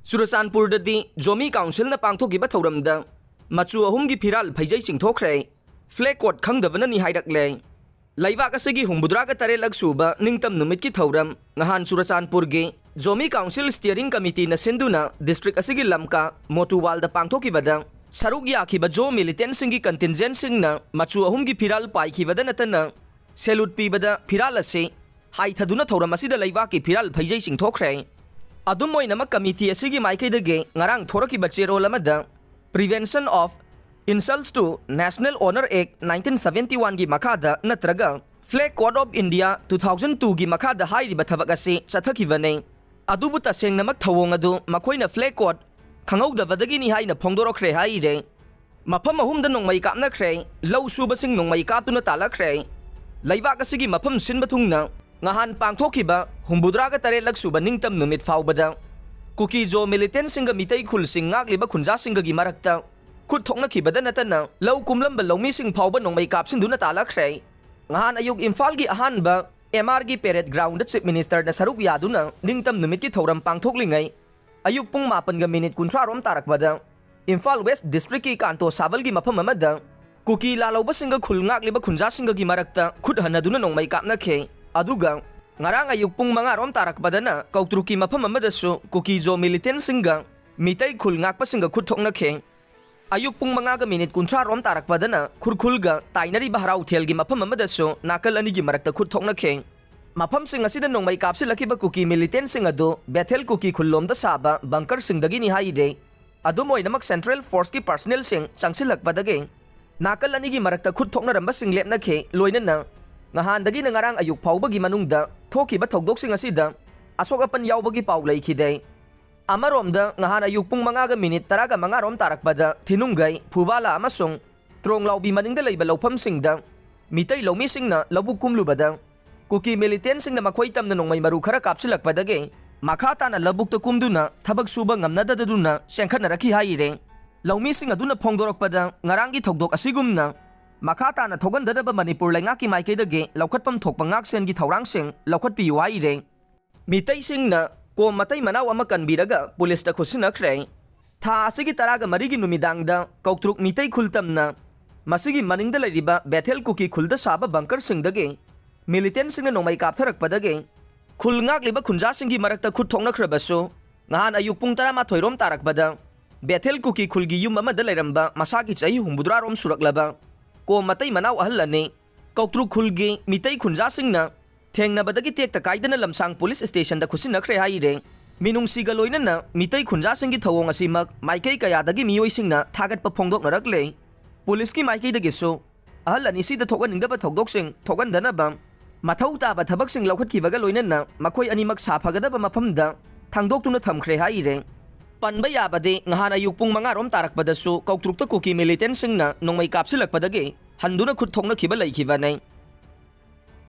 चुरचानपुरददी Zomi council पांथोखिबा थौरमदा मचु अहुमगी फिराल फैजै चिंथोखरे flag code खंगदबननी हाइरकले लैबाक असगी हुंबुद्रागा तरेलक सुबा निंगतम नुमितकी थौरम नहान चुरचानपुरगी जोमी काउंसिल स्टीयरिंग कमिटी न सिंधुना डिस्ट्रिक्ट असगी लमका मोटुवालदा पांथोखिबदा सरुक याखिबा जो मिलिटेंट सिंगी कंटिंजेंट सिंगना मचु अहुमगी फिराल पाइखिबदा नतना सेलूट पीबदा फिराल असे हाइथदुना थौरम असिदा लैबाकी फिराल फैजै चिंथोखरे अदुम ओइनमक कमिटी असिगी माइकैदगे ngarang थोरकिबा चेरोल अमदा prevention of insults to national honour act 1971 की मखादा नत्रगा फ्लैग कोड ऑफ इंडिया 2002 की मखादा हाइरिबा थबक असे चथखिबने अदुबु तसेंगनमक थवोंग अदु मखोइना फ्लैग कोड खंगौदबदगी नि हाइना फोंदोरखरे हाइरे मफम अहुमदा नोंमै कापनखरे लौ सुबसिंग नोंमै कापतुना तालखरे लैबाक असिगी मफम सिनबथुंगना ngahan pangthokhiba humbudra tarelak suba ningtam numit faubada kuki jo militant singa mitai khul sing ngagliba khunja singa gi marakta khut thokna khibada natana lau kumlam ba lomi sing phauba nongmai kapsin duna talakhrei ngahan ayuk imphal gi ahan ba MR gi parade ground chief minister da saruk yaduna ningtam numit ki thoram pangthoklingai ayuk pung 8:30 rom tarakbada Imphal West district ki kanto sawal gi mafam amada kuki lalauba singa khul ngagliba khunja singa gi marakta khut hanaduna nongmai kapna khe अदुगा ngarang ayuk pung manga rom tarak badana kautruki mafam amadasu kuki jo militant singa mitai khul ngakpa singa khut thokna khe ayuk pung manga ga minute 30 rom tarak badana khurkhulga tainari baharau thelgi mafam amadasu nakal ani gi marakta khut thokna khe mafam singa sida nongmai kapsilakiba kuki militant singa do bethel kuki khullom da saba bunker singdagi ni haide adumoi namak central force ki personnel sing changsilak badage nakal ani gi marakta khut thokna ramba sing lepna khe loinana ngahandagi na ngarang ayuk phawbagi manungda thokiba thogdoksing asida asok apan yawbagi paw leikhide amaromda ngahan ayuk pung manga ga minute taraga manga rom tarakbada thinungai phubala amasung trong laubi maningda leiba lawpham singda mitai lomi singna labu kumlubada kuki militant singna makhoi tamna nongmai maru khara kapsilakpadage makhata na labuk to kumduna thabak suba ngamnada daduna sengkhatna rakhi haire lomi sing aduna phongdorokpada ngarangi thogdok asigumna Makata na thogan dadaba Manipur lai ngaki maikaidage laukhatpam thokpa ngak sen gi thaurang sing laukhatpi waire mitai sing na ko matai manaw ama kanbiraga police ta khusinakre tha asigi taraga marigi numidang da kautruk mitai khultamna masigi maningda lairiba Bethel kuki khulda saba bunker sing dage militant sing na nomai kaptharak padage khul ngak liba khunja sing gi marakta khut thokna khrabaso ngahan ayuk pung 13 rom tarak bada Bethel kuki khulgi yum ama da lairamba masagi chahi humbudra rom suraklaba को मतई मनाव अहलने कौत्रु खुलगे मितई खुंजा सिंगना थेंगनबदगी टेक्ता काइदना लमसांग police station दा खुसिनखरे हाइरे मिनुंगसिगा लोइनना मितई खुंजा सिंगी थवोंग असिमक माइकई कयादगी मियोइ सिंगना थागत फोंदोकनरकले police की माइकई दगेसो अहल अनिसी दा थोगनिंगदब थोगदोक सिंग थोगनदनबा मथौ ताबा थबक सिंग लौखतखिबगा लोइनना मखोइ अनिमक साफगदब मफमदा थांगदोक्तुना थमखरे हाइरे पनबा याबदे ngahan ayuk pung 5 rom tarakpadasu kautrukta kuki militant singna nongmai kapsilakpadage handuna khut thokna khiba leikhiba nei